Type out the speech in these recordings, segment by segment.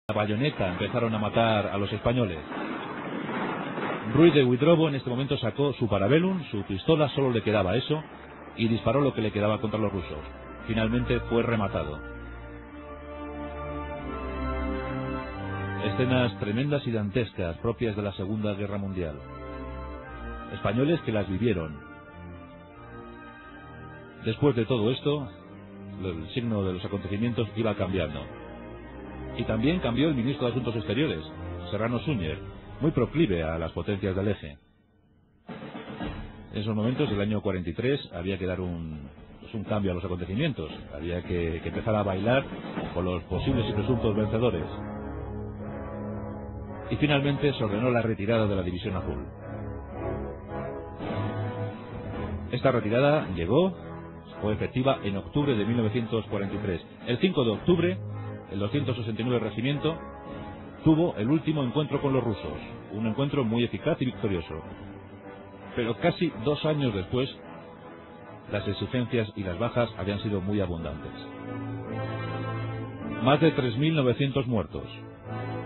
la bayoneta empezaron a matar a los españoles. Ruiz de Huidrobo en este momento sacó su Parabellum, su pistola, solo le quedaba eso, y disparó lo que le quedaba contra los rusos. Finalmente fue rematado. Escenas tremendas y dantescas, propias de la Segunda Guerra Mundial. Españoles que las vivieron. Después de todo esto, el signo de los acontecimientos iba cambiando. Y también cambió el ministro de Asuntos Exteriores, Serrano Súñer, muy proclive a las potencias del eje. En esos momentos, el año 43, había que dar un cambio a los acontecimientos. Había que empezar a bailar con los posibles y presuntos vencedores. Y finalmente se ordenó la retirada de la División Azul. Esta retirada llegó, fue efectiva en octubre de 1943. El 5 de octubre, el 269 Regimiento tuvo el último encuentro con los rusos, un encuentro muy eficaz y victorioso. Pero casi 2 años después, las exigencias y las bajas habían sido muy abundantes. Más de 3.900 muertos,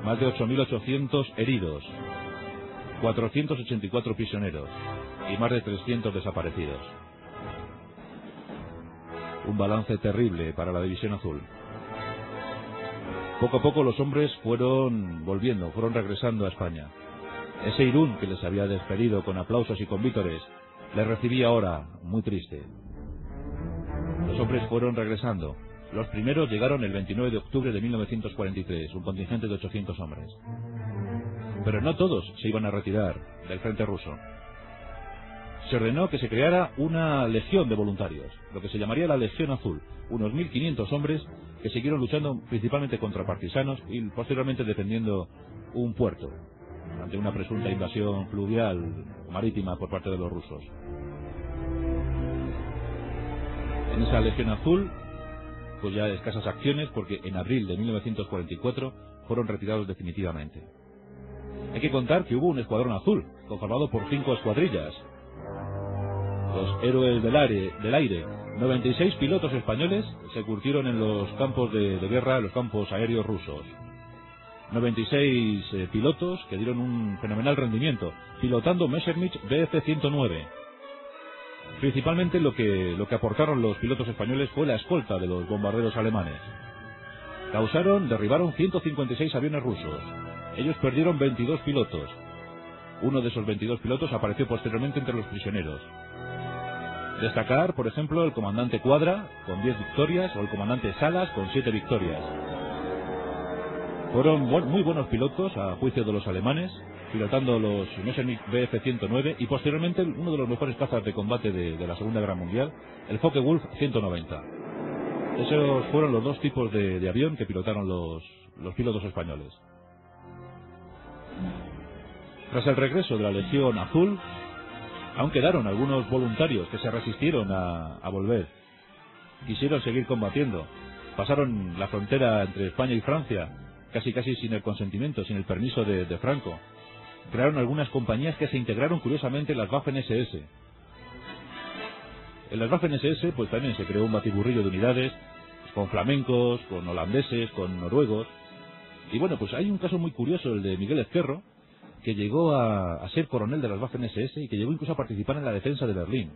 más de 8.800 heridos, 484 prisioneros y más de 300 desaparecidos. Un balance terrible para la División Azul. Poco a poco los hombres fueron regresando a España. Ese Irún que les había despedido con aplausos y con vítores, les recibía ahora muy triste. Los hombres fueron regresando. Los primeros llegaron el 29 de octubre de 1943, un contingente de 800 hombres. Pero no todos se iban a retirar del frente ruso. Se ordenó que se creara una legión de voluntarios, lo que se llamaría la Legión Azul, unos 1.500 hombres que siguieron luchando principalmente contra partisanos y posteriormente defendiendo un puerto ante una presunta invasión fluvial marítima por parte de los rusos. En esa Legión Azul, pues ya escasas acciones, porque en abril de 1944 fueron retirados definitivamente. Hay que contar que hubo un escuadrón azul, conformado por 5 escuadrillas. Los héroes del aire, 96 pilotos españoles se curtieron en los campos de guerra, en los campos aéreos rusos. 96 pilotos que dieron un fenomenal rendimiento, pilotando Messerschmitt Bf-109. Principalmente lo que aportaron los pilotos españoles fue la escolta de los bombarderos alemanes. Derribaron 156 aviones rusos. Ellos perdieron 22 pilotos. Uno de esos 22 pilotos apareció posteriormente entre los prisioneros. Destacar, por ejemplo, el comandante Cuadra, con 10 victorias, o el comandante Salas, con 7 victorias. Fueron muy buenos pilotos, a juicio de los alemanes, pilotando los Messerschmitt Bf-109 y posteriormente uno de los mejores cazas de combate de la Segunda Guerra Mundial, el Focke-Wulf 190. Esos fueron los dos tipos de avión que pilotaron los pilotos españoles. Tras el regreso de la Legión Azul, aún quedaron algunos voluntarios que se resistieron a volver. Quisieron seguir combatiendo. Pasaron la frontera entre España y Francia, casi sin el consentimiento, sin el permiso de Franco. Crearon algunas compañías que se integraron curiosamente en las Waffen-SS. En las Waffen-SS pues también se creó un batiburrillo de unidades, con flamencos, con holandeses, con noruegos. Y bueno, pues hay un caso muy curioso, el de Miguel Ezquerro, que llegó a ser coronel de las Waffen-SS y que llegó incluso a participar en la defensa de Berlín,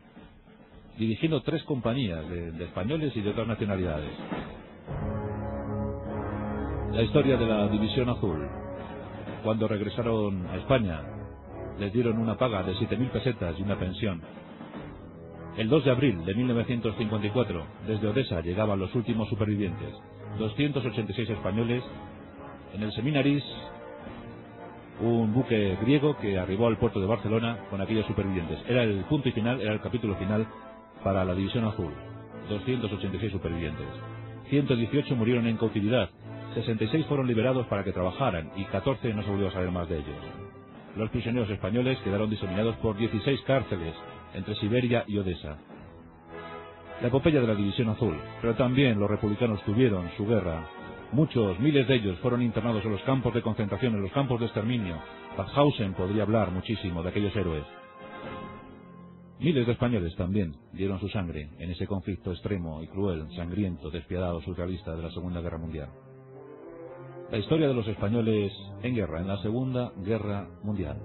dirigiendo 3 compañías de españoles y de otras nacionalidades. La historia de la División Azul. Cuando regresaron a España, les dieron una paga de 7.000 pesetas y una pensión. El 2 de abril de 1954, desde Odessa llegaban los últimos supervivientes, 286 españoles, en el Seminaris, un buque griego que arribó al puerto de Barcelona con aquellos supervivientes. Era el punto y final, era el capítulo final para la División Azul. 286 supervivientes. 118 murieron en cautividad. 66 fueron liberados para que trabajaran y 14 no se volvió a saber más de ellos. Los prisioneros españoles quedaron diseminados por 16 cárceles entre Siberia y Odessa. La epopeya de la División Azul, pero también los republicanos tuvieron su guerra. Muchos, miles de ellos fueron internados en los campos de concentración, en los campos de exterminio. Mauthausen podría hablar muchísimo de aquellos héroes. Miles de españoles también dieron su sangre en ese conflicto extremo y cruel, sangriento, despiadado, surrealista de la Segunda Guerra Mundial. La historia de los españoles en guerra, en la Segunda Guerra Mundial.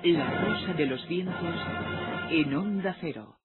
La rosa de los vientos en Onda Cero.